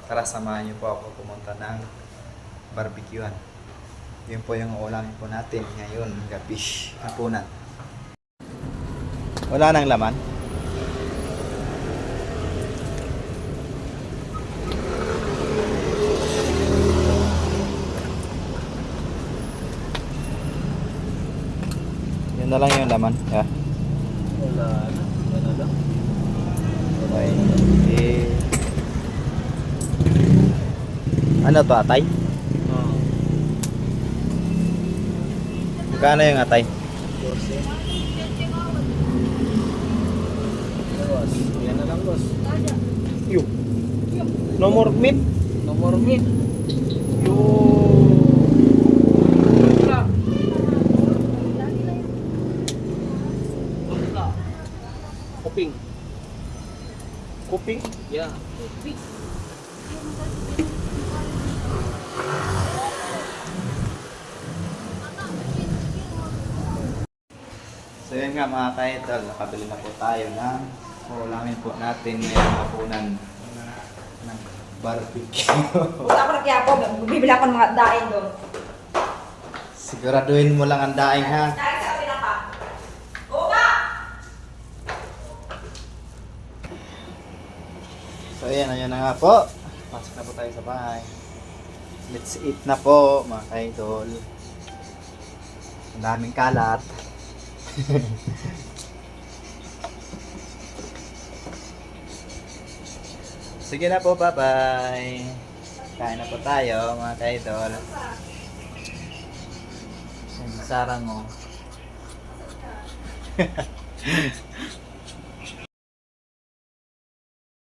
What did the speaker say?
Tara, samahan niyo po ako pumunta ng barbecuehan. Yun po yung ulamin po natin ngayon, gabi, hapunan. Wala nang laman. Yun na lang yung laman. Yeah. Wala na. Ano lang? Okay. Eh, ano to, atay? Oo. Magkano yung atay? 12. Boss. Yan na lang, boss. Yo. No more meat? No more meat. Yo. Wala. Wala. Kuping. Kuping? Yeah. So yun nga mga ka-idol, nakabili na po tayo ng ulamin po natin ngayong hapunan ng barbecue. Punta ako na kaya po, bibili ako ng mga daing doon. Siguraduhin mo lang ang daing ha. Daing sa kapila ka. Oo ba? So ayan na nga po. Pasok na po tayo sa bahay. Let's eat na po mga ka-idol. Ang daming kalat. Sige na po, bye-bye. Kain na po tayo mga ka-idol. Yung sarang mo.